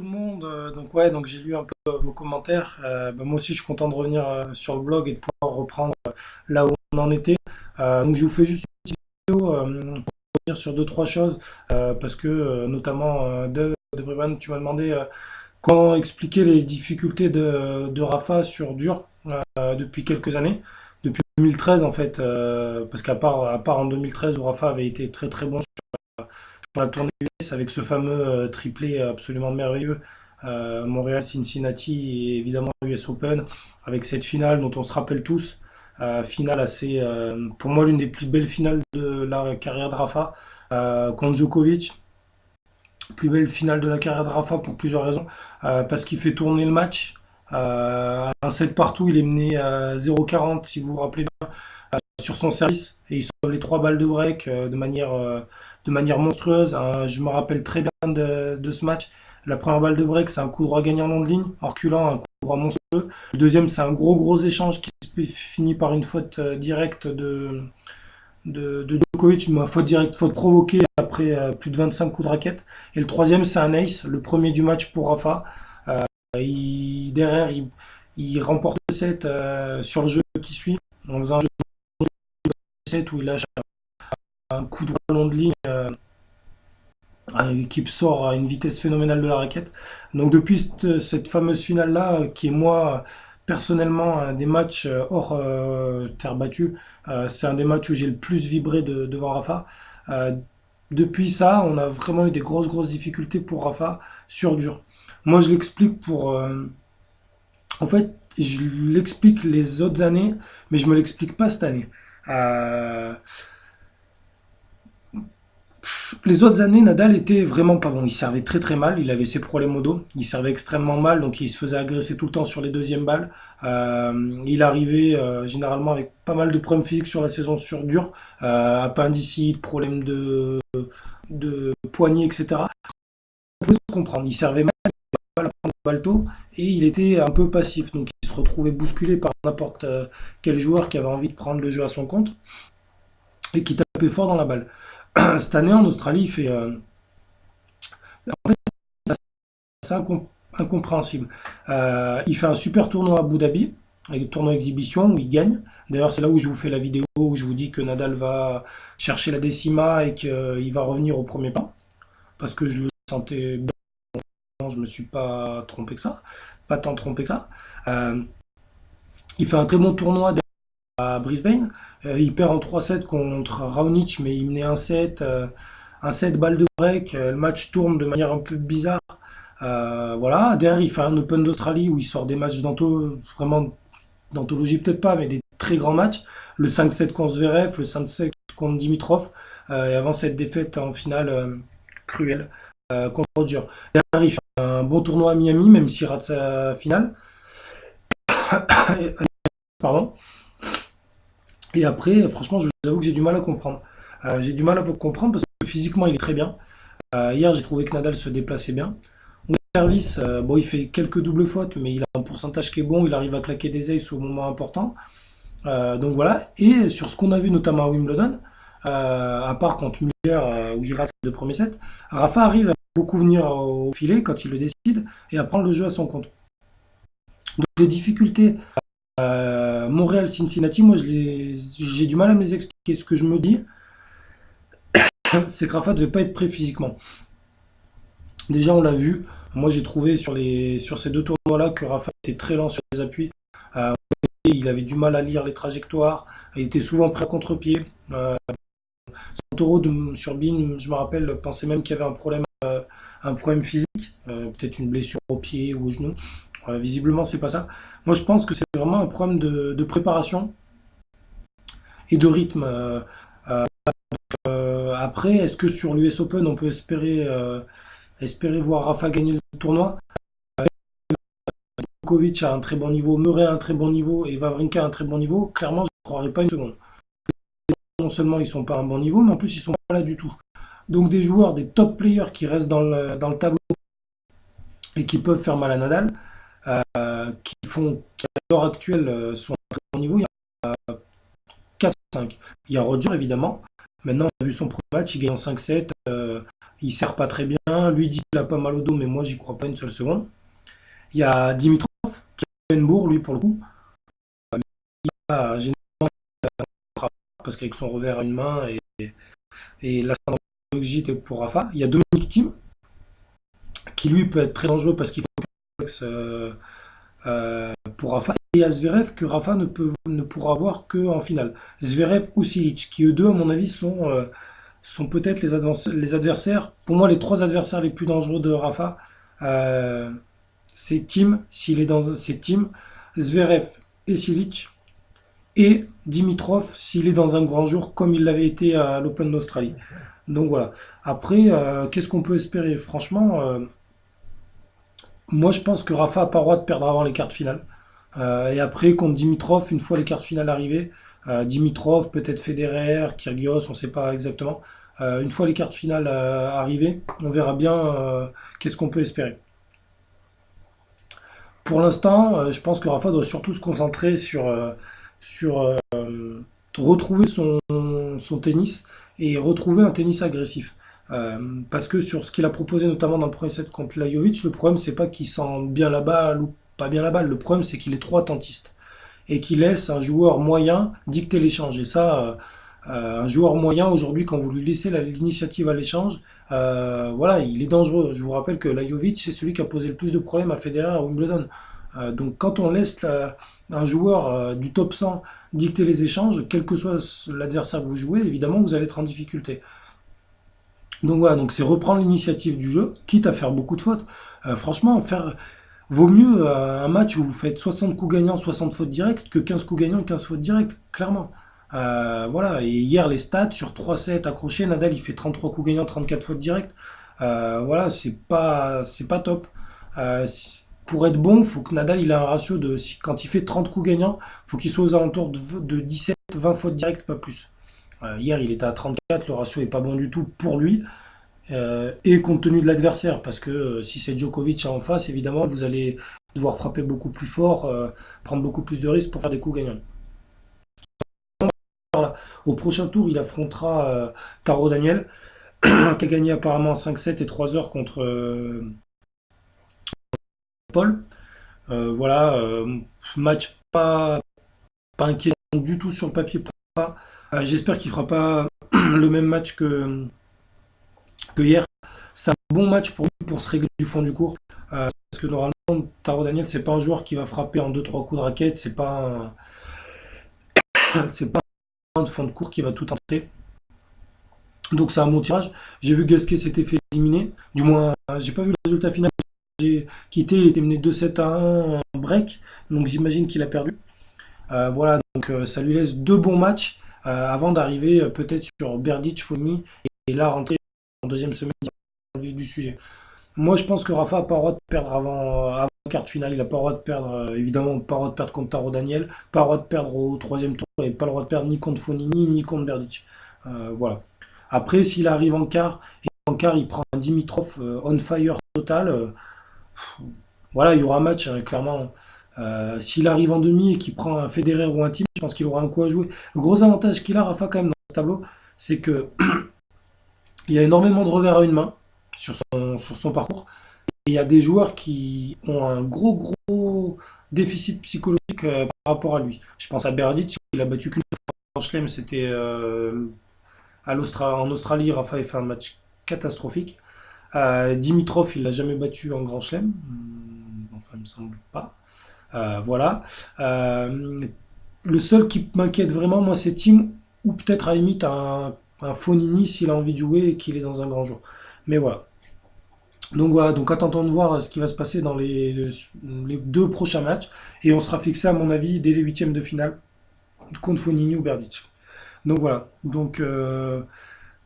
Tout le monde, donc ouais, donc j'ai lu un peu vos commentaires. Moi aussi, je suis content de revenir sur le blog et de pouvoir reprendre là où on en était. Donc je vous fais juste une petite vidéo pour revenir sur deux trois choses parce que notamment de Brévan, tu m'as demandé comment expliquer les difficultés de Rafa sur dur depuis quelques années, depuis 2013 en fait, parce qu'à part en 2013 où Rafa avait été très très bon sur la tournée US avec ce fameux triplé absolument merveilleux, Montréal-Cincinnati et évidemment US Open, avec cette finale dont on se rappelle tous, finale assez, pour moi l'une des plus belles finales de la carrière de Rafa, contre Djokovic. Plus belle finale de la carrière de Rafa pour plusieurs raisons. Parce qu'il fait tourner le match. Un set partout, il est mené à 0,40 si vous vous rappelez bien, sur son service. Et il sauve les trois balles de break de manière monstrueuse. Je me rappelle très bien de ce match. La première balle de break, c'est un coup droit gagnant en long de ligne, en reculant, un coup droit monstrueux. Le deuxième, c'est un gros échange qui se finit par une faute directe de Djokovic, une faute directe, faute provoquée après plus de 25 coups de raquette. Et le troisième, c'est un ace, le premier du match pour Rafa. Derrière, il remporte le set sur le jeu qui suit, en faisant un jeu de set où il lâche un coup droit long de ligne qui sort à une vitesse phénoménale de la raquette. Donc depuis cette fameuse finale-là, qui est moi personnellement un des matchs hors terre battue, c'est un des matchs où j'ai le plus vibré devant Rafa. Euh, Depuis ça, on a vraiment eu des grosses difficultés pour Rafa sur dur. Moi, je l'explique en fait, je l'explique les autres années, mais je me l'explique pas cette année. Euh, Les autres années, Nadal était vraiment pas bon. Il servait très mal. Il avait ses problèmes au dos. Il servait extrêmement mal, donc il se faisait agresser tout le temps sur les deuxièmes balles. Il arrivait généralement avec pas mal de problèmes physiques sur la saison sur dur, appendicite, problèmes de poignet, etc. On peut se comprendre. Il servait mal, il n'avait pas la prendre de balto et il était un peu passif. Donc il se retrouvait bousculé par n'importe quel joueur qui avait envie de prendre le jeu à son compte et qui tapait fort dans la balle. Cette année en Australie, il fait en fait, c'est incompréhensible. Il fait un super tournoi à Abu Dhabi, un tournoi exhibition où il gagne. D'ailleurs, c'est là où je vous fais la vidéo où je vous dis que Nadal va chercher la décima et qu'il va revenir au premier pas. Parce que je le sentais bien, je me suis pas trompé que ça. Pas tant trompé que ça. Euh, il fait un très bon tournoi à Brisbane. Il perd en 3-7 contre Raonic, mais il menait un 7 balle de break. Le match tourne de manière un peu bizarre. Voilà. Derrière, il fait un Open d'Australie où il sort des matchs vraiment d'anthologie, peut-être pas, mais des très grands matchs. Le 5-7 contre Zverev, le 5-7 contre Dimitrov, et avant cette défaite en finale cruelle contre Roger. Derrière, il fait un bon tournoi à Miami, même s'il rate sa finale. Pardon. Et après, franchement, je vous avoue que j'ai du mal à comprendre. J'ai du mal à comprendre parce que physiquement, il est très bien. Hier, j'ai trouvé que Nadal se déplaçait bien. Au service, bon, il fait quelques doubles fautes, mais il a un pourcentage qui est bon. Il arrive à claquer des aces au moment important. Donc voilà. Et sur ce qu'on a vu notamment à Wimbledon, à part contre Muller, où il rate les deux premiers sets, Rafa arrive à beaucoup venir au filet quand il le décide et à prendre le jeu à son compte. Donc les difficultés Montréal-Cincinnati, moi j'ai du mal à me les expliquer. Ce que je me dis, c'est que Rafa ne devait pas être prêt physiquement. Déjà, on l'a vu. Moi, j'ai trouvé sur ces deux tournois-là que Rafa était très lent sur les appuis. Euh, il avait du mal à lire les trajectoires. Il était souvent prêt à contre-pied. Santoro sur Bean, je me rappelle, pensait même qu'il y avait un problème physique, peut-être une blessure au pied ou au genou. Visiblement, c'est pas ça. Moi, je pense que c'est vraiment un problème de préparation et de rythme. Après, est-ce que sur l'US Open, on peut espérer voir Rafa gagner le tournoi? Djokovic a un très bon niveau, Murray a un très bon niveau et Wawrinka a un très bon niveau. Clairement, je ne croirais pas une seconde. Non seulement ils sont pas à un bon niveau, mais en plus ils sont pas là du tout. Donc des joueurs, des top players qui restent dans le tableau et qui peuvent faire mal à Nadal, qui à l'heure actuelle sont à un très bon niveau, il y a 4 5. Il y a Roger évidemment. Maintenant, on a vu son premier match, il gagne en 5-7. il sert pas très bien. Lui dit qu'il a pas mal au dos, mais moi j'y crois pas une seule seconde. Il y a Dimitrov, qui a une bourre, lui pour le coup. Généralement, parce qu'avec son revers à une main et l'ascendant est pour Rafa. Il y a Dominic Thiem, qui lui peut être très dangereux parce qu'il faut pour Rafa. Et il y a Zverev que Rafa ne pourra avoir qu'en finale. Zverev ou Silic, qui eux deux, à mon avis, sont peut-être les adversaires. Pour moi, les trois adversaires les plus dangereux de Rafa, euh, c'est Thiem, c'est Thiem, Zverev et Silic, et Dimitrov s'il est dans un grand jour comme il l'avait été à l'Open d'Australie. Donc voilà. Après, qu'est-ce qu'on peut espérer? Franchement, moi je pense que Rafa n'a pas le droit de perdre avant les quarts finales. Et après, contre Dimitrov, une fois les quarts finales arrivées, Dimitrov, peut-être Federer, Kyrgios, on ne sait pas exactement. Une fois les quarts finales arrivées, on verra bien qu'est-ce qu'on peut espérer. Pour l'instant, je pense que Rafa doit surtout se concentrer sur retrouver son tennis et retrouver un tennis agressif. Parce que sur ce qu'il a proposé notamment dans le premier set contre Lajovic, le problème c'est pas qu'il sent bien la balle ou pas bien la balle, le problème c'est qu'il est trop attentiste et qu'il laisse un joueur moyen dicter l'échange. Et ça, un joueur moyen aujourd'hui, quand vous lui laissez l'initiative à l'échange, voilà, il est dangereux. Je vous rappelle que Lajovic c'est celui qui a posé le plus de problèmes à Federer à Wimbledon. Donc quand on laisse un joueur du top 100 dicter les échanges, quel que soit l'adversaire que vous jouez, évidemment vous allez être en difficulté. Donc voilà, donc c'est reprendre l'initiative du jeu, quitte à faire beaucoup de fautes. Franchement, vaut mieux un match où vous faites 60 coups gagnants, 60 fautes directes, que 15 coups gagnants, 15 fautes directes, clairement. Voilà, et hier les stats sur 3 sets accrochés, Nadal il fait 33 coups gagnants, 34 fautes directes. Voilà, c'est pas top. Pour être bon, faut que Nadal il a un ratio de quand il fait 30 coups gagnants, faut qu'il soit aux alentours de 17-20 fautes directes, pas plus. Hier, il était à 34, le ratio est pas bon du tout pour lui, et compte tenu de l'adversaire, parce que si c'est Djokovic en face, évidemment, vous allez devoir frapper beaucoup plus fort, prendre beaucoup plus de risques pour faire des coups gagnants. Voilà. Au prochain tour, il affrontera Taro Daniel, qui a gagné apparemment 5-7 et 3 heures contre Paul. Voilà, match pas inquiétant du tout sur le papier. J'espère qu'il fera pas le même match que hier. C'est un bon match pour lui pour se régler du fond du court. Parce que normalement, Taro Daniel, c'est pas un joueur qui va frapper en deux trois coups de raquette. C'est pas un de fond de court qui va tout tenter. Donc c'est un bon tirage. J'ai vu Gasquet s'était fait éliminer. Du moins, j'ai pas vu le résultat final. J'ai quitté, il était mené 2-7-1 en break. Donc j'imagine qu'il a perdu. Voilà, donc ça lui laisse deux bons matchs avant d'arriver peut-être sur Berdych, Fognini et là rentrer en deuxième semaine dans le vif du sujet. Moi je pense que Rafa n'a pas le droit de perdre avant le quart de finale, il n'a pas le droit de perdre, évidemment pas le droit de perdre contre Taro Daniel, pas le droit de perdre au troisième tour et pas le droit de perdre ni contre Fognini ni contre Berdych. Voilà. Après s'il arrive en quart et en quart il prend un Dimitrov on fire total, voilà, il y aura un match clairement. S'il arrive en demi et qu'il prend un Federer ou un Team, je pense qu'il aura un coup à jouer. Le gros avantage qu'il a, Rafa, quand même, dans ce tableau, c'est que il y a énormément de revers à une main sur son parcours. Et il y a des joueurs qui ont un gros déficit psychologique par rapport à lui. Je pense à Berdych, il a battu qu'une fois en Chelem, c'était en Australie, Rafa a fait un match catastrophique. Dimitrov, il l'a jamais battu en Grand Chelem. Enfin, il me semble pas. Voilà. Le seul qui m'inquiète vraiment, moi, c'est Tim, ou peut-être à la limite un Fonini s'il a envie de jouer et qu'il est dans un grand jour. Mais voilà. Donc voilà, donc attendons de voir ce qui va se passer dans les deux prochains matchs. Et on sera fixé, à mon avis, dès les huitièmes de finale contre Fonini ou Berdych. Donc voilà. Donc,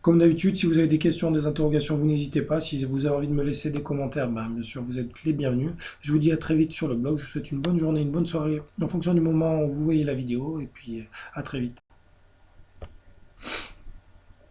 comme d'habitude, si vous avez des questions, des interrogations, vous n'hésitez pas. Si vous avez envie de me laisser des commentaires, ben, bien sûr, vous êtes les bienvenus. Je vous dis à très vite sur le blog. Je vous souhaite une bonne journée, une bonne soirée, en fonction du moment où vous voyez la vidéo. Et puis, à très vite.